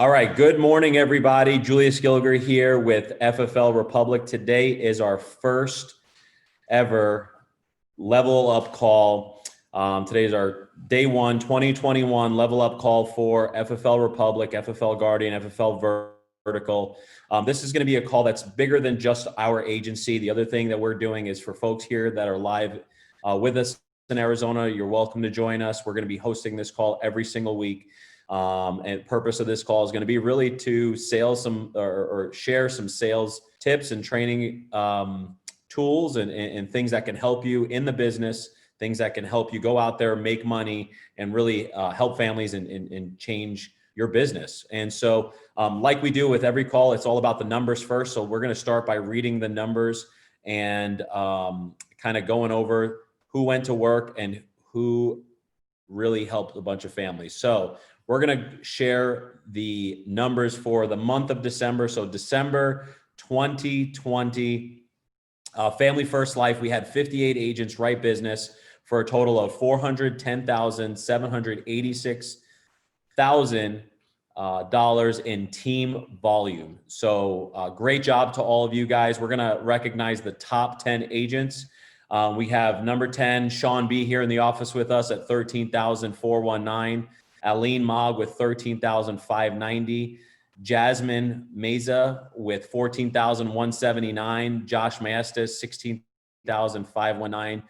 All right. Good morning, everybody. Julius Gilger here with FFL Republic. Today is our first ever level up call. Today is our day one, 2021 level up call for FFL Republic, FFL Guardian, FFL Vertical. This is going to be a call that's bigger than just our agency. The other thing that we're doing is for folks here that are live with us in Arizona, you're welcome to join us. We're going to be hosting this call every single week. And the purpose of this call is going to be really to sales some or share some sales tips and training tools and things that can help you in the business, things that can help you go out there, make money, and really help families and change your business. And so like we do with every call, it's all about the numbers first. So we're going to start by reading the numbers and kind of going over who went to work and who really helped a bunch of families. So we're going to share the numbers for the month of December. So December 2020, Family First Life, we had 58 agents write business for a total of $410,786,000 in team volume. So great job to all of you guys. We're going to recognize the top 10 agents. We have number 10, Sean B here in the office with us at 13,419. Aline Mogg with 13,590, Jasmine Meza with 14,179, Josh Mastis 16,519,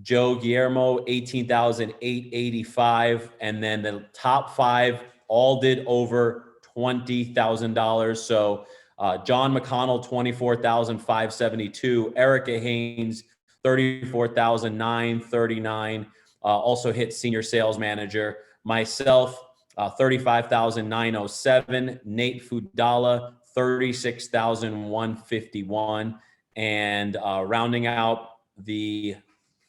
Joe Guillermo 18,885, and then the top five all did over $20,000. So John McConnell 24,572, Erica Haynes 34,939, also hit senior sales manager. Myself, 35,907, Nate Fudala, 36,151, and rounding out the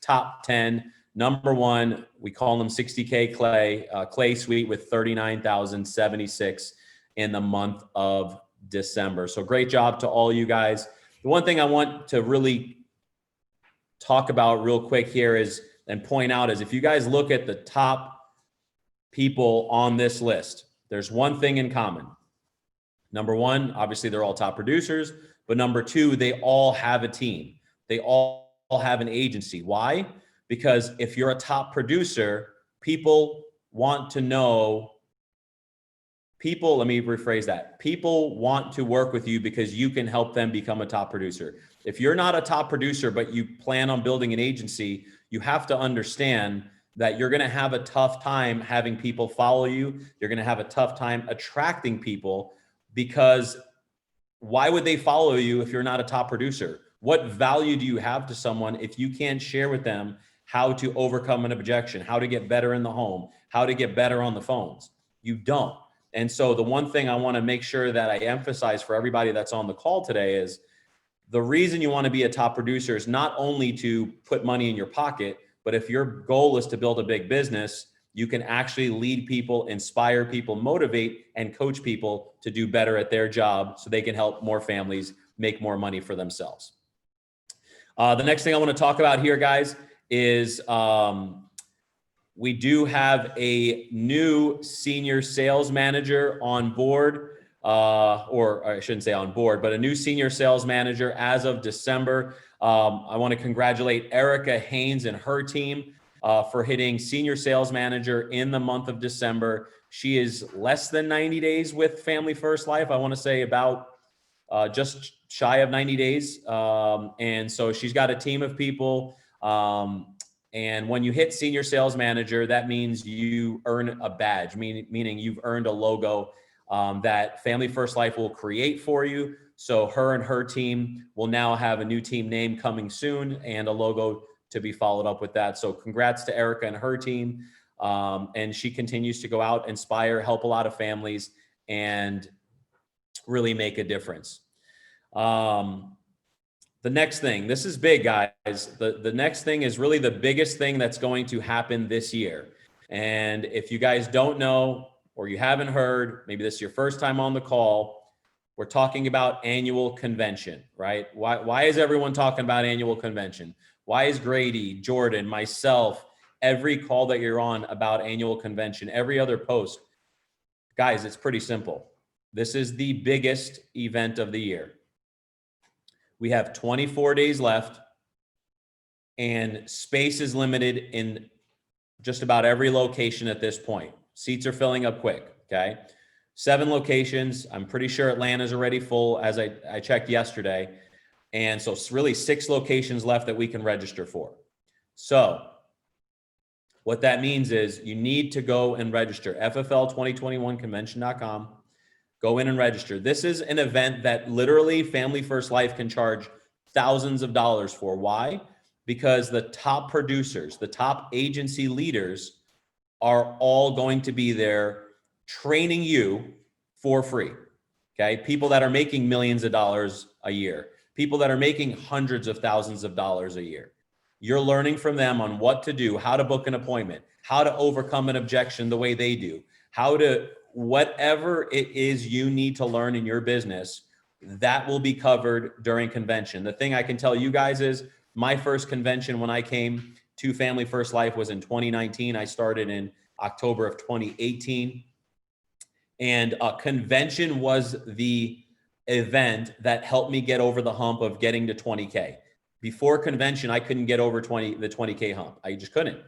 top 10, number one, we call him 60K Clay Sweet with 39,076 in the month of December. So great job to all you guys. The one thing I want to really talk about real quick here is, and point out, is if you guys look at the top people on this list, there's one thing in common. Number one, obviously they're all top producers, but number two, they all have a team. They all have an agency. Why? Because if you're a top producer, people want to know, let me rephrase that. People want to work with you because you can help them become a top producer. If you're not a top producer, but you plan on building an agency, you have to understand that you're going to have a tough time having people follow you. You're going to have a tough time attracting people, because why would they follow you if you're not a top producer? What value do you have to someone if you can't share with them how to overcome an objection, how to get better in the home, how to get better on the phones? You don't. And so the one thing I want to make sure that I emphasize for everybody that's on the call today is the reason you want to be a top producer is not only to put money in your pocket, but if your goal is to build a big business, you can actually lead people, inspire people, motivate, and coach people to do better at their job so they can help more families make more money for themselves. The next thing I want to talk about here, guys, is we do have a new senior sales manager on board, or I shouldn't say on board, but a new senior sales manager as of December. I want to congratulate Erica Haynes and her team for hitting senior sales manager in the month of December. She is less than 90 days with Family First Life. I want to say about just shy of 90 days. And so she's got a team of people. And when you hit senior sales manager, that means you earn a badge, meaning you've earned a logo that Family First Life will create for you. So her and her team will now have a new team name coming soon and a logo to be followed up with that. So congrats to Erica and her team. And she continues to go out, inspire, help a lot of families, and really make a difference. The next thing, this is big, guys. The next thing is really the biggest thing that's going to happen this year. And if you guys don't know, or you haven't heard, maybe this is your first time on the call, we're talking about annual convention, right? Why is everyone talking about annual convention? Why is Grady, Jordan, myself, every call that you're on about annual convention, every other post? Guys, it's pretty simple. This is the biggest event of the year. We have 24 days left, and space is limited in just about every location at this point. Seats are filling up quick, okay? 7 locations. I'm pretty sure Atlanta's already full as I checked yesterday. And so it's really 6 locations left that we can register for. So what that means is you need to go and register. FFL2021convention.com. Go in and register. This is an event that literally Family First Life can charge thousands of dollars for. Why? Because the top producers, the top agency leaders are all going to be there training you for free. Okay. People that are making millions of dollars a year, people that are making hundreds of thousands of dollars a year. You're learning from them on what to do, how to book an appointment, how to overcome an objection the way they do, how to, whatever it is you need to learn in your business, that will be covered during convention. The thing I can tell you guys is my first convention when I came to Family First Life was in 2019. I started in October of 2018. And a convention was the event that helped me get over the hump of getting to 20K. Before convention, I couldn't get over the 20K hump. I just couldn't.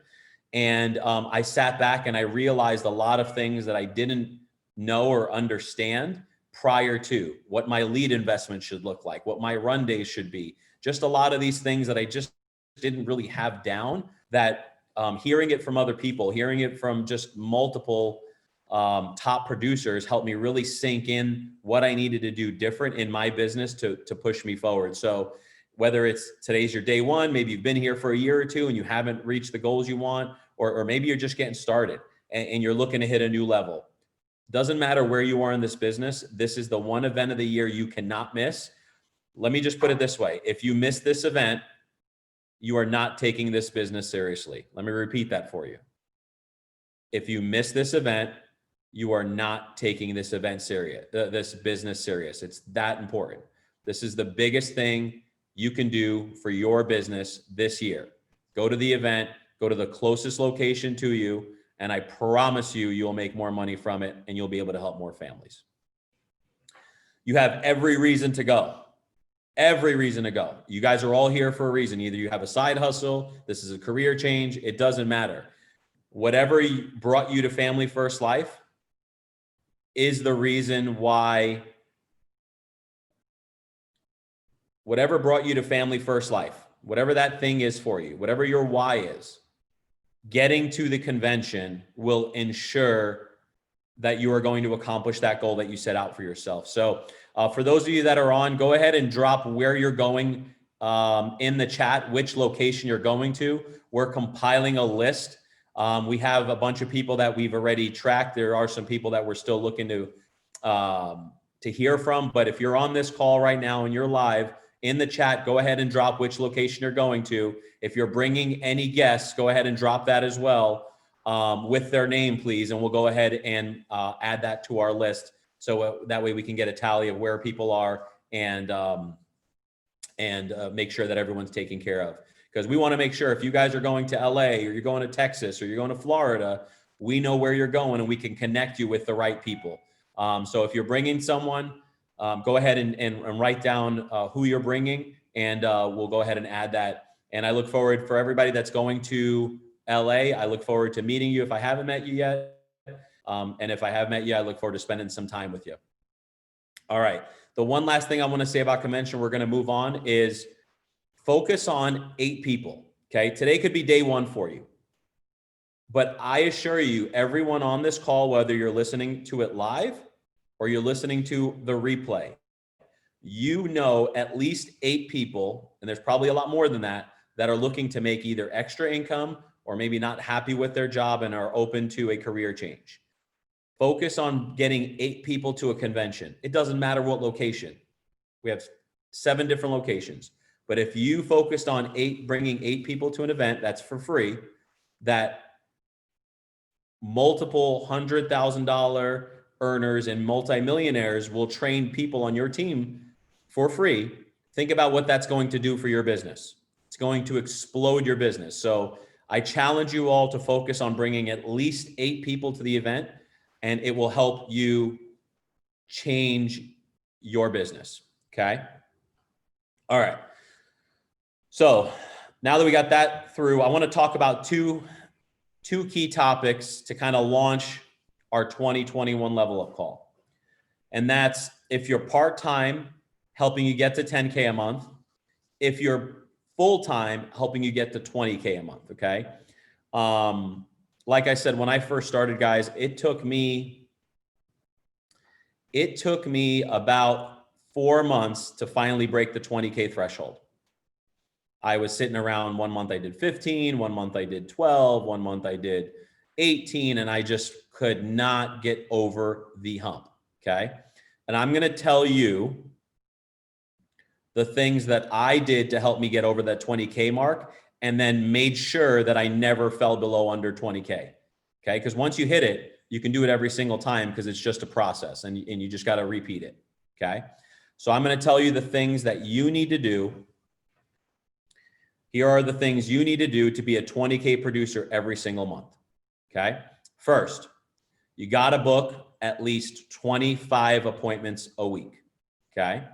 And I sat back and I realized a lot of things that I didn't know or understand prior to what my lead investment should look like, what my run days should be. Just a lot of these things that I just didn't really have down, that hearing it from other people, hearing it from just multiple top producers helped me really sink in what I needed to do different in my business to push me forward. So whether it's today's your day one, maybe you've been here for a year or two and you haven't reached the goals you want, or maybe you're just getting started and you're looking to hit a new level. Doesn't matter where you are in this business. This is the one event of the year you cannot miss. Let me just put it this way. If you miss this event, you are not taking this business seriously. Let me repeat that for you. If you miss this event, you are not taking this event serious, this business serious. It's that important. This is the biggest thing you can do for your business this year. Go to the event, go to the closest location to you, and I promise you, you'll make more money from it and you'll be able to help more families. You have every reason to go. Every reason to go. You guys are all here for a reason. Either you have a side hustle, this is a career change, it doesn't matter. Whatever brought you to Family First Life is the reason why, whatever brought you to Family First Life, whatever that thing is for you, whatever your why is, getting to the convention will ensure that you are going to accomplish that goal that you set out for yourself. So for those of you that are on, go ahead and drop where you're going in the chat, which location you're going to. We're compiling a list. We have a bunch of people that we've already tracked. There are some people that we're still looking to hear from. But if you're on this call right now and you're live, in the chat, go ahead and drop which location you're going to. If you're bringing any guests, go ahead and drop that as well with their name, please. And we'll go ahead and add that to our list. So that way we can get a tally of where people are and make sure that everyone's taken care of. Because we want to make sure if you guys are going to LA or you're going to Texas or you're going to Florida, we know where you're going and we can connect you with the right people. So if you're bringing someone, go ahead and write down who you're bringing, and we'll go ahead and add that. And I look forward, for everybody that's going to LA, I look forward to meeting you if I haven't met you yet. And if I have met you, I look forward to spending some time with you. All right. The one last thing I want to say about convention, we're going to move on, is focus on 8 people. Okay. Today could be day one for you. But I assure you, everyone on this call, whether you're listening to it live or you're listening to the replay, you know at least 8 people, and there's probably a lot more than that, that are looking to make either extra income or maybe not happy with their job and are open to a career change. Focus on getting 8 people to a convention. It doesn't matter what location. We have 7 different locations. But if you focused on bringing 8 people to an event that's for free, that multiple $100,000 earners and multimillionaires will train people on your team for free, think about what that's going to do for your business. It's going to explode your business. So I challenge you all to focus on bringing at least 8 people to the event, and it will help you change your business. Okay. All right. So now that we got that through, I want to talk about two key topics to kind of launch our 2021 level up call. And that's if you're part-time, helping you get to 10K a month. If you're full-time, helping you get to 20K a month. Okay. Like I said, when I first started, guys, it took me about 4 months to finally break the 20K threshold. I was sitting around, 1 month I did 15, 1 month I did 12, 1 month I did 18, and I just could not get over the hump. Okay. And I'm going to tell you the things that I did to help me get over that 20K mark, and then made sure that I never fell below under 20K. Okay. Because once you hit it, you can do it every single time because it's just a process, and you just got to repeat it. Okay. So I'm going to tell you the things that you need to do. Here are the things you need to do to be a 20K producer every single month. Okay. First, you got to book at least 25 appointments a week. Okay.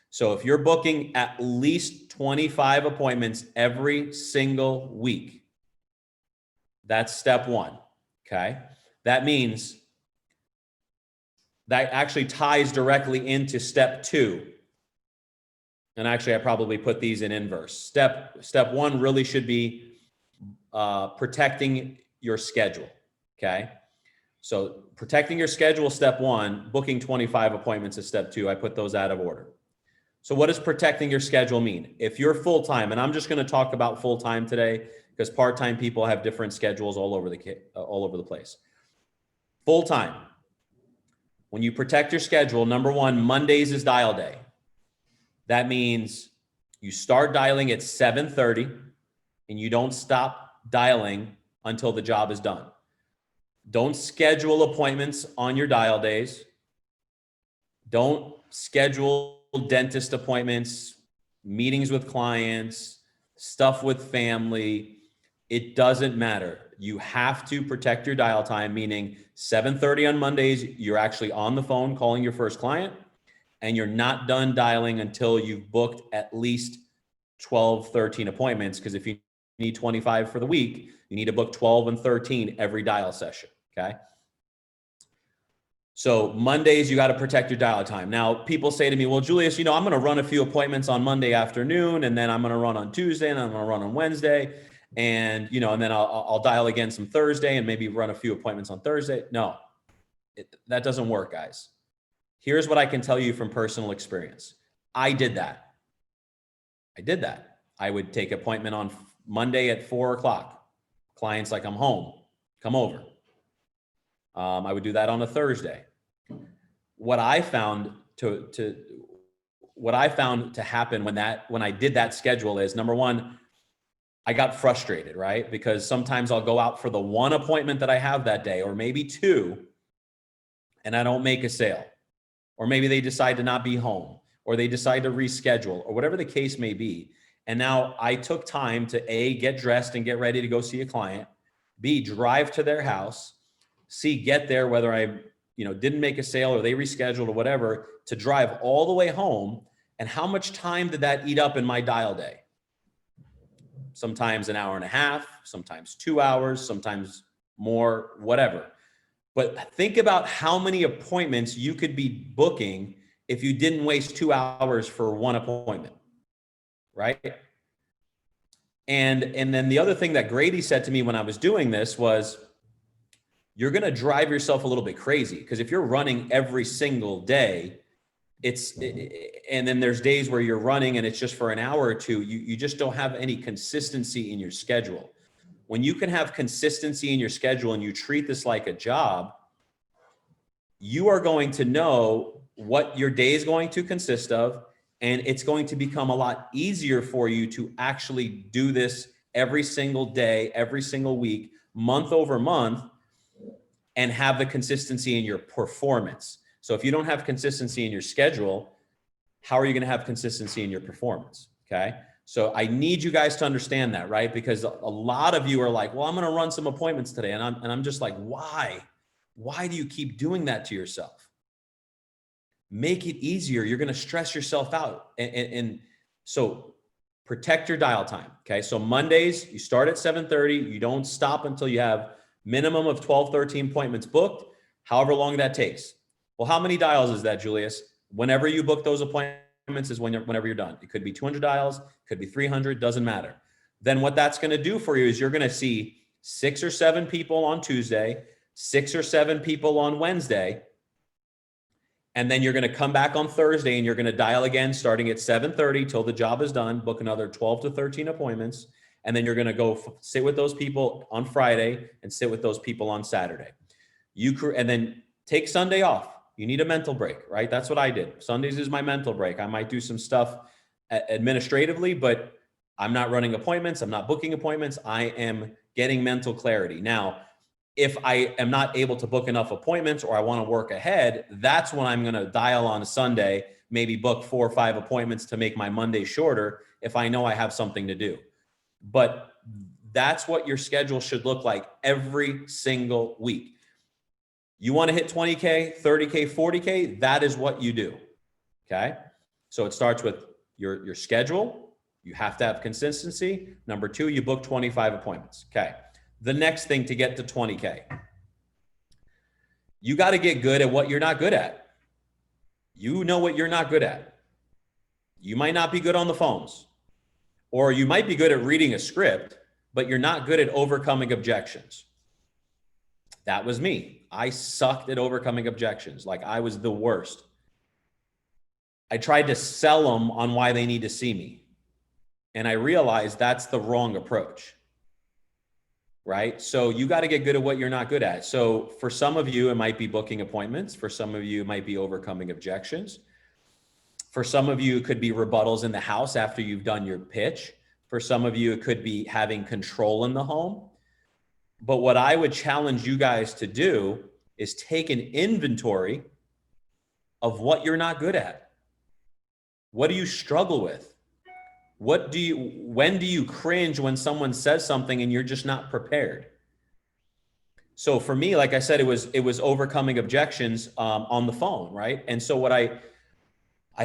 So if you're booking at least 25 appointments every single week, that's step one. Okay. That means that actually ties directly into step two. And actually, I probably put these in inverse. Step one really should be protecting your schedule. Okay. So protecting your schedule, step one, booking 25 appointments is step two. I put those out of order. So what does protecting your schedule mean? If you're full-time, and I'm just going to talk about full-time today because part-time people have different schedules all over the place. Full-time. When you protect your schedule, number one, Mondays is dial day. That means you start dialing at 7:30 and you don't stop dialing until the job is done. Don't schedule appointments on your dial days. Don't schedule dentist appointments, meetings with clients, stuff with family. It doesn't matter. You have to protect your dial time, meaning 7:30 on Mondays, you're actually on the phone calling your first client, and you're not done dialing until you've booked at least 12, 13 appointments. Because if you need 25 for the week, you need to book 12 and 13 every dial session. Okay. So Mondays, you got to protect your dial time. Now, people say to me, well, Julius, I'm going to run a few appointments on Monday afternoon, and then I'm going to run on Tuesday, and I'm going to run on Wednesday. And, and then I'll dial again some Thursday and maybe run a few appointments on Thursday. No, that doesn't work, guys. Here's what I can tell you from personal experience. I did that. I would take an appointment on Monday at 4:00. Clients like, I'm home, come over. I would do that on a Thursday. What I found to happen when I did that schedule is, number one, I got frustrated, right? Because sometimes I'll go out for the one appointment that I have that day, or maybe two, and I don't make a sale. Or maybe they decide to not be home, or they decide to reschedule, or whatever the case may be. And now I took time to A, get dressed and get ready to go see a client, B, drive to their house, C, get there, whether I didn't make a sale or they rescheduled or whatever, to drive all the way home. And how much time did that eat up in my dial day? Sometimes an hour and a half, sometimes 2 hours, sometimes more, whatever. But think about how many appointments you could be booking if you didn't waste 2 hours for one appointment, right? And then the other thing that Grady said to me when I was doing this was, you're going to drive yourself a little bit crazy, because if you're running every single day, and then there's days where you're running and it's just for an hour or two, you just don't have any consistency in your schedule. When you can have consistency in your schedule and you treat this like a job, you are going to know what your day is going to consist of, and it's going to become a lot easier for you to actually do this every single day, every single week, month over month, and have the consistency in your performance. So if you don't have consistency in your schedule, how are you going to have consistency in your performance? Okay. So I need you guys to understand that, right? Because a lot of you are like, well, I'm going to run some appointments today. And I'm just like, why? Why do you keep doing that to yourself? make it easier. You're going to stress yourself out. And so protect your dial time. Okay. So Mondays, you start at 7:30. You don't stop until you have minimum of 12, 13 appointments booked, however long that takes. Well, how many dials is that, Julius? Whenever you book those appointments is whenever you're done. It could be 200 dials, could be 300, doesn't matter. Then what that's going to do for you is you're going to see 6 or 7 people on Tuesday, 6 or 7 people on Wednesday. And then you're going to come back on Thursday and you're going to dial again, starting at 7:30 till the job is done, book another 12 to 13 appointments. And then you're going to go sit with those people on Friday and sit with those people on Saturday. And then take Sunday off. You need a mental break, right? That's what I did. Sundays is my mental break. I might do some stuff administratively, but I'm not running appointments. I'm not booking appointments. I am getting mental clarity. Now, if I am not able to book enough appointments or I want to work ahead, that's when I'm going to dial on a Sunday, maybe book 4 or 5 appointments to make my Monday shorter if I know I have something to do. But that's what your schedule should look like every single week. You want to hit 20K, 30K, 40K, that is what you do. Okay. So it starts with your schedule. You have to have consistency. Number 2, you book 25 appointments. Okay. The next thing to get to 20K, you got to get good at what you're not good at. You know what you're not good at. You might not be good on the phones, or you might be good at reading a script, but you're not good at overcoming objections. That was me. I sucked at overcoming objections. Like, I was the worst. I tried to sell them on why they need to see me. And I realized that's the wrong approach. Right? So you got to get good at what you're not good at. So for some of you, it might be booking appointments. For some of you, it might be overcoming objections. For some of you, it could be rebuttals in the house after you've done your pitch. For some of you, it could be having control in the home. But what I would challenge you guys to do is take an inventory of what you're not good at. What do you struggle with? When do you cringe when someone says something and you're just not prepared? So for me, like I said, it was overcoming objections on the phone, right? And so what I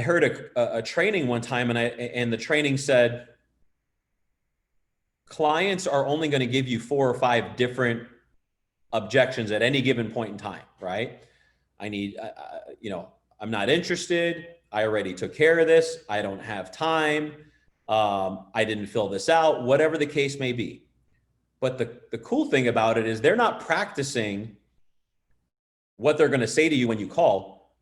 heard a training one time, and the training said, clients are only going to give you 4 or 5 different objections at any given point in time, right? I'm not interested. I already took care of this. I don't have time. I didn't fill this out, whatever the case may be. But the cool thing about it is they're not practicing what they're going to say to you when you call,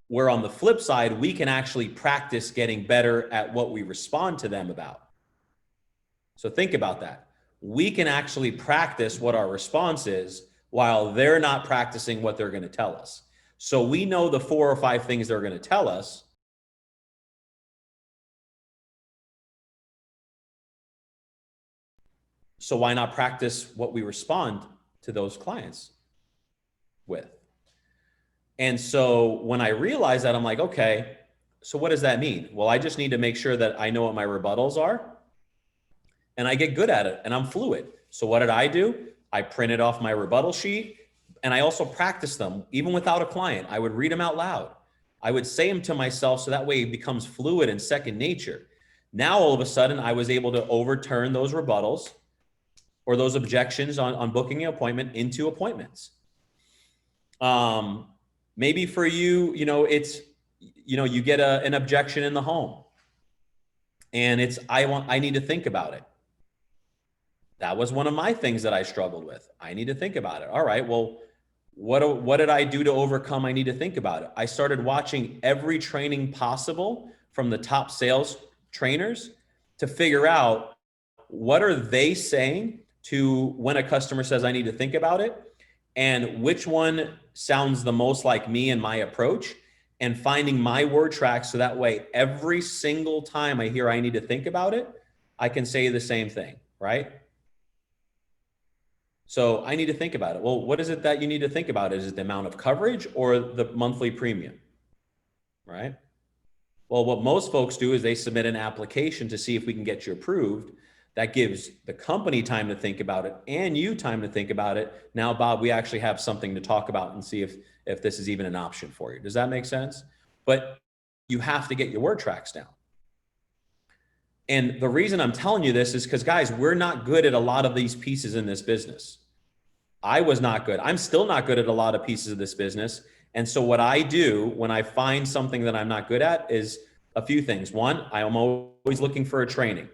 where on the flip side, we can actually practice getting better at what we respond to them about. So think about that. We can actually practice what our response is while they're not practicing what they're going to tell us. So we know the 4 or 5 things they're going to tell us. So why not practice what we respond to those clients with? And so when I realized that, I'm like, okay, so what does that mean? Well, I just need to make sure that I know what my rebuttals are and I get good at it and I'm fluid. So what did I do? I printed off my rebuttal sheet and I also practiced them even without a client. I would read them out loud. I would say them to myself so that way it becomes fluid and second nature. Now, all of a sudden, I was able to overturn those rebuttals or those objections on booking an appointment into appointments. Maybe for you, it's, you get an objection in the home and it's, I need to think about it. That was one of my things that I struggled with. I need to think about it. All right, well, what did I do to overcome? I need to think about it. I started watching every training possible from the top sales trainers to figure out what are they saying to when a customer says, I need to think about it, and which one sounds the most like me and my approach, and finding my word track so that way every single time I hear I need to think about it, I can say the same thing, right? So I need to think about it. Well, what is it that you need to think about? Is it the amount of coverage or the monthly premium, right? Well, what most folks do is they submit an application to see if we can get you approved. That gives the company time to think about it and you time to think about it. Now, Bob, we actually have something to talk about and see if this is even an option for you. Does that make sense? but you have to get your word tracks down. And the reason I'm telling you this is because, guys, we're not good at a lot of these pieces in this business. I was not good. I'm still not good at a lot of pieces of this business. And so what I do when I find something that I'm not good at is a few things. One, I am always looking for a training.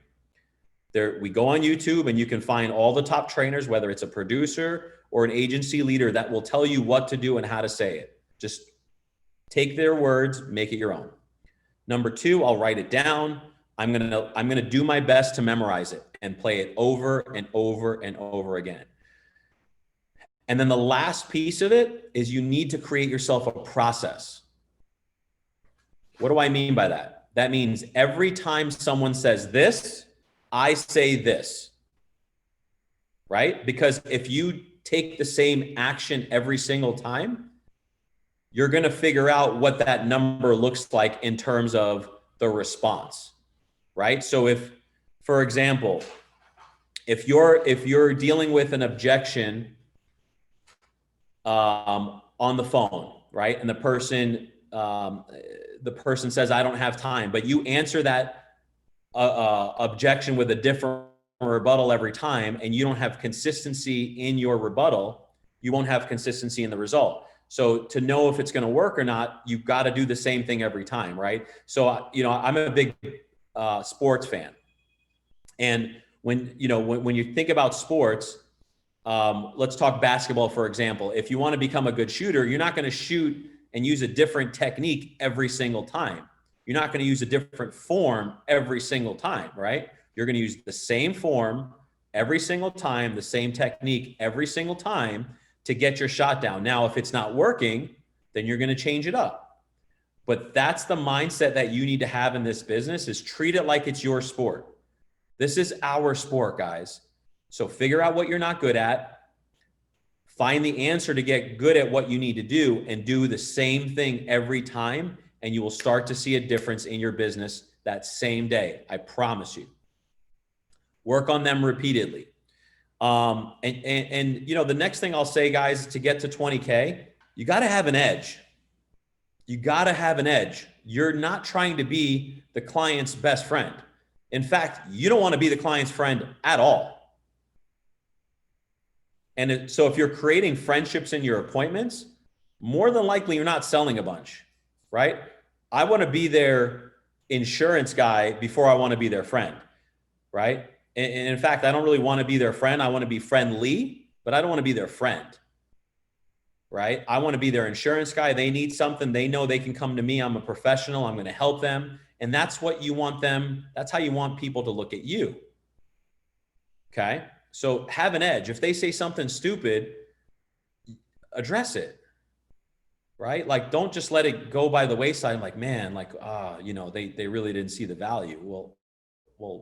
We go on YouTube and you can find all the top trainers, whether it's a producer or an agency leader, that will tell you what to do and how to say it. Just take their words, make it your own. Number two, I'll write it down. I'm gonna do my best to memorize it and play it over and over and over again. And then the last piece of it is you need to create yourself a process. What do I mean by that? That means every time someone says this, I say this, right? Because if you take the same action every single time, you're going to figure out what that number looks like in terms of the response, right? So if, for example, if you're dealing with an objection on the phone, right? And the person says, I don't have time, but you answer that objection with a different rebuttal every time, and you don't have consistency in your rebuttal, you won't have consistency in the result. So to know if it's going to work or not, you've got to do the same thing every time, right? So, I'm a big sports fan. And when you think about sports, let's talk basketball, for example. If you want to become a good shooter, you're not going to shoot and use a different technique every single time. You're not going to use a different form every single time, right? You're going to use the same form every single time, the same technique every single time to get your shot down. Now, if it's not working, then you're going to change it up. But that's the mindset that you need to have in this business, is treat it like it's your sport. This is our sport, guys. So figure out what you're not good at, find the answer to get good at what you need to do, and do the same thing every time. And you will start to see a difference in your business that same day. I promise you. Work on them repeatedly. The next thing I'll say, guys, to get to 20K, you got to have an edge. You got to have an edge. You're not trying to be the client's best friend. In fact, you don't want to be the client's friend at all. And so if you're creating friendships in your appointments, more than likely you're not selling a bunch, right? I want to be their insurance guy before I want to be their friend, right? And in fact, I don't really want to be their friend. I want to be friendly, but I don't want to be their friend, right? I want to be their insurance guy. They need something. They know they can come to me. I'm a professional. I'm going to help them. And that's what you want them. That's how you want people to look at you. Okay. So have an edge. If they say something stupid, address it. Right? Like, don't just let it go by the wayside. Like, man, like, they really didn't see the value. Well,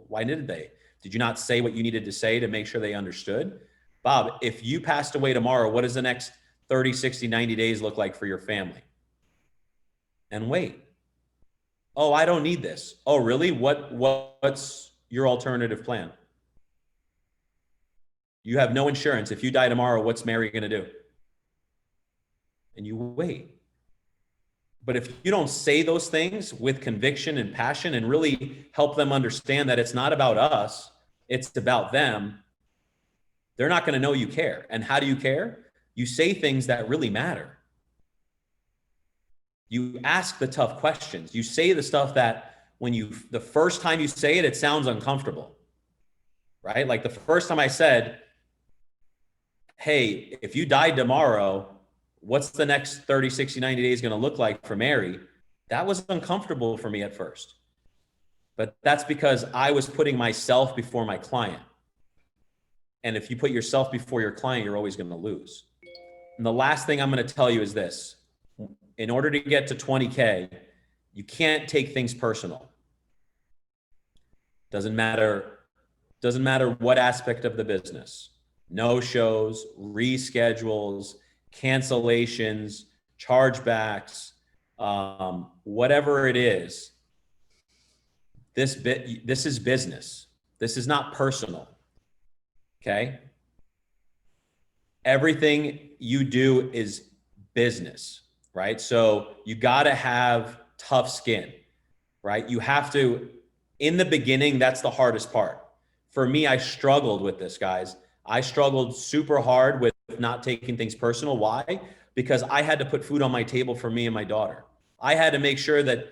why didn't they? Did you not say what you needed to say to make sure they understood? Bob, if you passed away tomorrow, what does the next 30, 60, 90 days look like for your family? And wait. Oh, I don't need this. Oh, really? What's your alternative plan? You have no insurance. If you die tomorrow, what's Mary going to do? And you wait. But if you don't say those things with conviction and passion and really help them understand that it's not about us, it's about them, they're not going to know you care. And how do you care? You say things that really matter. You ask the tough questions. You say the stuff that the first time you say it, it sounds uncomfortable, right? Like the first time I said, hey, if you died tomorrow, what's the next 30, 60, 90 days going to look like for Mary? That was uncomfortable for me at first. But that's because I was putting myself before my client. And if you put yourself before your client, you're always going to lose. And the last thing I'm going to tell you is this. In order to get to 20K, you can't take things personal. Doesn't matter what aspect of the business. No shows, reschedules, cancellations, chargebacks, whatever it is. This is business. This is not personal. Okay? Everything you do is business, right? So you got to have tough skin, right? You have to, in the beginning, that's the hardest part. For me, I struggled with this, guys. I struggled super hard with not taking things personal. Why? Because I had to put food on my table for me and my daughter. I had to make sure that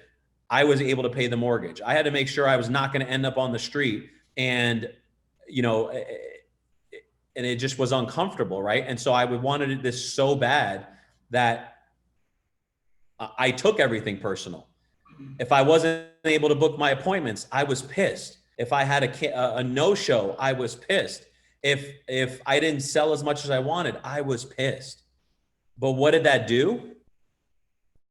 I was able to pay the mortgage. I had to make sure I was not going to end up on the street, and, you know, and it just was uncomfortable, right? And so I wanted this so bad that I took everything personal. If I wasn't able to book my appointments, I was pissed. If I had a no-show, I was pissed. If I didn't sell as much as I wanted, I was pissed. But what did that do?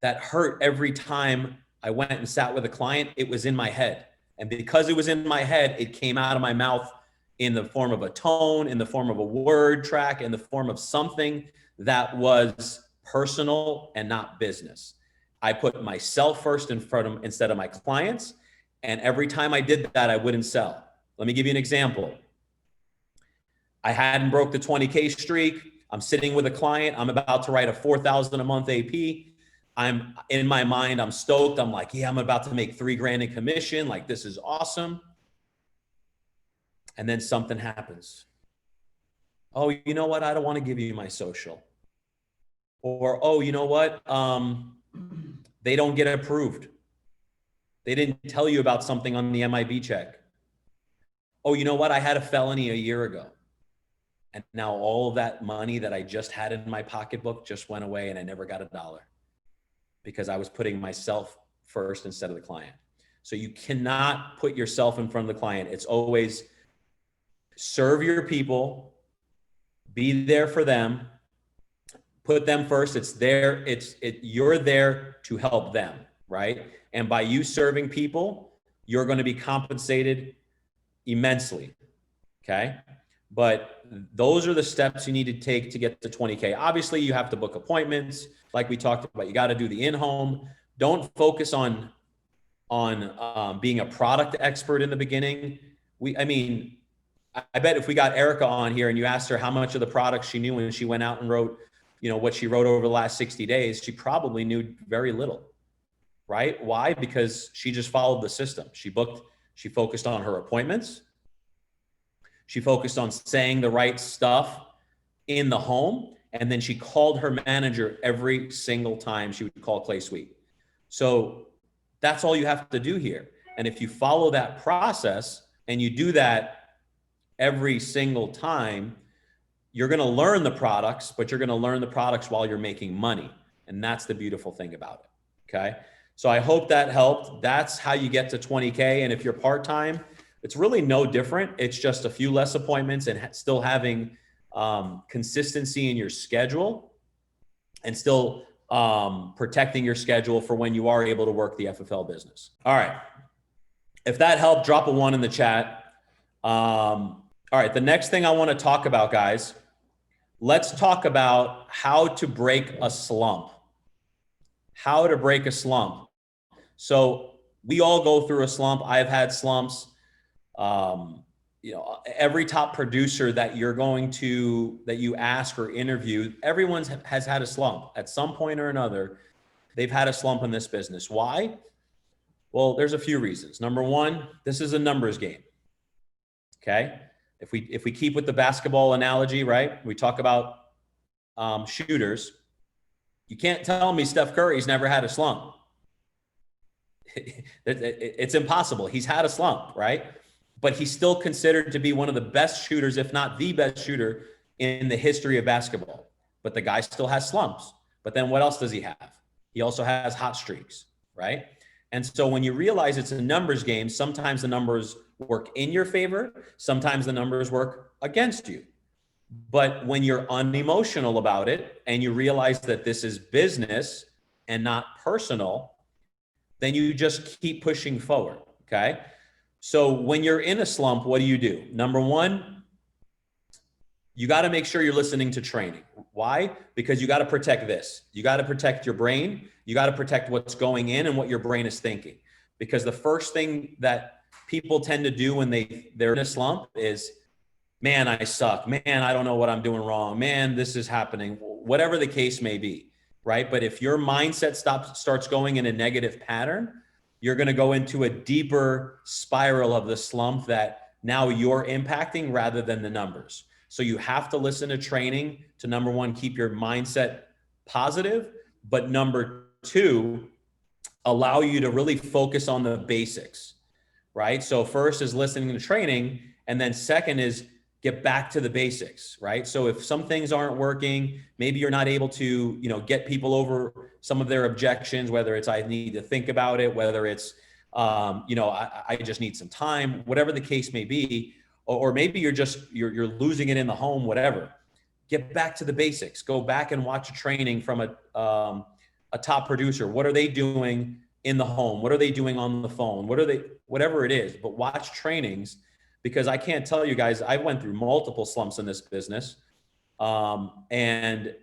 That hurt every time I went and sat with a client. It was in my head. And because it was in my head, it came out of my mouth in the form of a tone, in the form of a word track, in the form of something that was personal and not business. I put myself first in front of instead of my clients. And every time I did that, I wouldn't sell. Let me give you an example. I hadn't broke the 20K streak. I'm sitting with a client. I'm about to write a 4,000 a month AP. I'm in my mind, I'm stoked. I'm like, yeah, I'm about to make $3,000 in commission. Like, this is awesome. And then something happens. Oh, you know what? I don't want to give you my social. Or, oh, you know what? They don't get approved. They didn't tell you about something on the MIB check. Oh, you know what? I had a felony a year ago. And now all of that money that I just had in my pocketbook just went away, and I never got a dollar because I was putting myself first instead of the client. So you cannot put yourself in front of the client. It's always serve your people, be there for them, put them first. You're there to help them, right? And by you serving people, you're going to be compensated immensely, okay? But those are the steps you need to take to get to 20K. Obviously, you have to book appointments, like we talked about. You got to do the in-home. Don't focus on being a product expert in the beginning. I bet if we got Erica on here and you asked her how much of the products she knew when she went out and wrote, you know, what she wrote over the last 60 days, she probably knew very little, right? Why? Because she just followed the system. She focused on her appointments. She focused on saying the right stuff in the home. And then she called her manager every single time she would call Clay Suite. So that's all you have to do here. And if you follow that process and you do that every single time, you're going to learn the products, but you're going to learn the products while you're making money. And that's the beautiful thing about it. Okay. So I hope that helped. That's how you get to 20K. And if you're part-time, it's really no different. It's just a few less appointments and still having consistency in your schedule and still protecting your schedule for when you are able to work the FFL business. All right. If that helped, drop a 1 in the chat. All right. The next thing I want to talk about, guys, let's talk about how to break a slump. How to break a slump. So we all go through a slump. I've had slumps. You know, every top producer that you ask or interview, everyone has had a slump at some point or another. They've had a slump in this business. Why? Well, there's a few reasons. Number one, this is a numbers game. Okay. If we keep with the basketball analogy, right? We talk about shooters. You can't tell me Steph Curry's never had a slump. It's impossible. He's had a slump, right? But he's still considered to be one of the best shooters, if not the best shooter in the history of basketball. But the guy still has slumps. But then what else does he have? He also has hot streaks, right? And so when you realize it's a numbers game, sometimes the numbers work in your favor, sometimes the numbers work against you. But when you're unemotional about it and you realize that this is business and not personal, then you just keep pushing forward, okay? So when you're in a slump, what do? Number one, you got to make sure you're listening to training. Why? Because you got to protect this. You got to protect your brain. You got to protect what's going in and what your brain is thinking. Because the first thing that people tend to do when they're in a slump is, man, I suck. Man, I don't know what I'm doing wrong. Man, this is happening. Whatever the case may be, right? But if your mindset starts going in a negative pattern, you're going to go into a deeper spiral of the slump that now you're impacting rather than the numbers. So you have to listen to training to, number one, keep your mindset positive, but number two, allow you to really focus on the basics, right? So first is listening to training, and then second is get back to the basics, right? So if some things aren't working, maybe you're not able to, get people over some of their objections, whether it's I need to think about it, whether it's, I just need some time, whatever the case may be, or maybe you're losing it in the home, whatever. Get back to the basics. Go back and watch a training from a top producer. What are they doing in the home? What are they doing on the phone? Whatever it is, but watch trainings, because I can't tell you guys, I went through multiple slumps in this business. And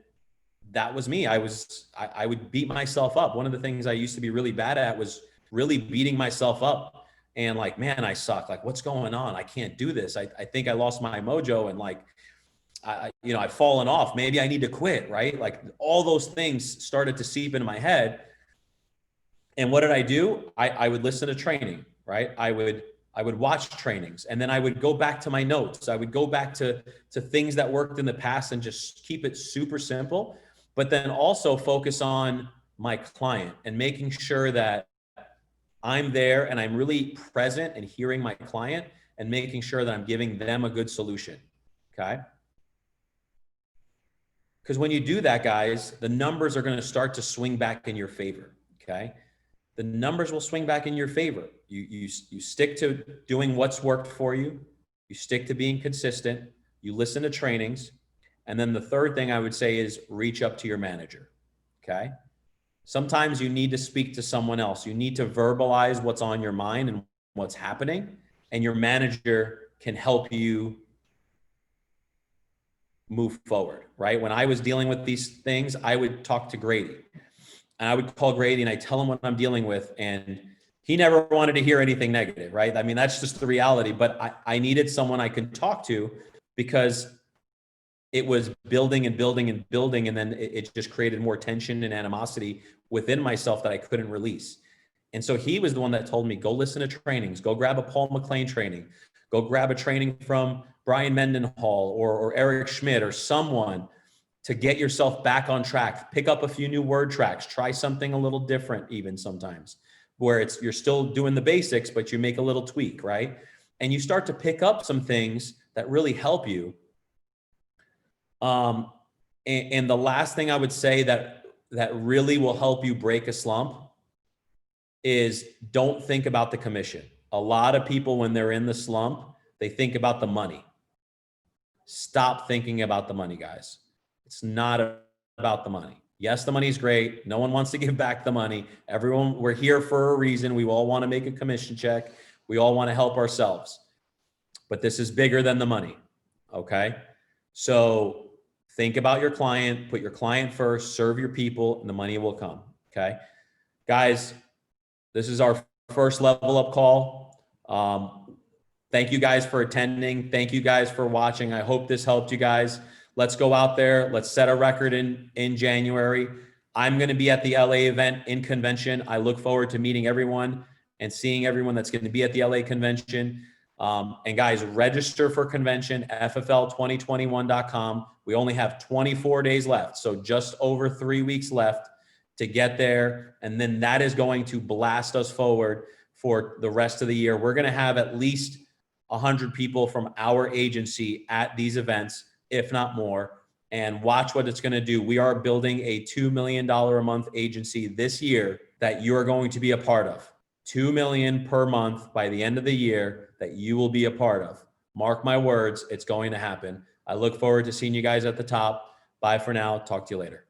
that was me. I would beat myself up. One of the things I used to be really bad at was really beating myself up and like, man, I suck. Like, what's going on? I can't do this. I think I lost my mojo, and like, I've fallen off. Maybe I need to quit, right? Like all those things started to seep into my head. And what did I do? I would listen to training, right? I would watch trainings, and then I would go back to my notes. I would go back to things that worked in the past and just keep it super simple, but then also focus on my client and making sure that I'm there and I'm really present and hearing my client and making sure that I'm giving them a good solution. Okay. Because when you do that, guys, the numbers are going to start to swing back in your favor. Okay. The numbers will swing back in your favor. You stick to doing what's worked for you. You stick to being consistent. You listen to trainings. And then the third thing I would say is reach up to your manager. Okay. Sometimes you need to speak to someone else. You need to verbalize what's on your mind and what's happening. And your manager can help you move forward, right? When I was dealing with these things, I would talk to Grady. And I would call Grady and I tell him what I'm dealing with. And he never wanted to hear anything negative, right? I mean, that's just the reality. But I needed someone I could talk to, because it was building and building and building. And then it just created more tension and animosity within myself that I couldn't release. And so he was the one that told me, go listen to trainings, go grab a Paul McLean training, go grab a training from Brian Mendenhall or Eric Schmidt or someone, to get yourself back on track. Pick up a few new word tracks, try something a little different even sometimes, where you're still doing the basics, but you make a little tweak, right? And you start to pick up some things that really help you. And the last thing I would say that really will help you break a slump is don't think about the commission. A lot of people, when they're in the slump, they think about the money. Stop thinking about the money, guys. It's not about the money. Yes, the money's great. No one wants to give back the money. Everyone, we're here for a reason. We all want to make a commission check. We all want to help ourselves. But this is bigger than the money. Okay? So think about your client, put your client first, serve your people, and the money will come. Okay? Guys, this is our first level up call. Thank you guys for attending. Thank you guys for watching. I hope this helped you guys. Let's go out there. Let's set a record in January. I'm going to be at the LA event in convention. I look forward to meeting everyone and seeing everyone that's going to be at the LA convention. And guys, register for convention, ffl2021.com. We only have 24 days left. So just over 3 weeks left to get there. And then that is going to blast us forward for the rest of the year. We're going to have at least 100 people from our agency at these events, if not more, and watch what it's going to do. We are building a $2 million a month agency this year that you are going to be a part of. $2 million per month by the end of the year that you will be a part of. Mark my words, it's going to happen. I look forward to seeing you guys at the top. Bye for now. Talk to you later.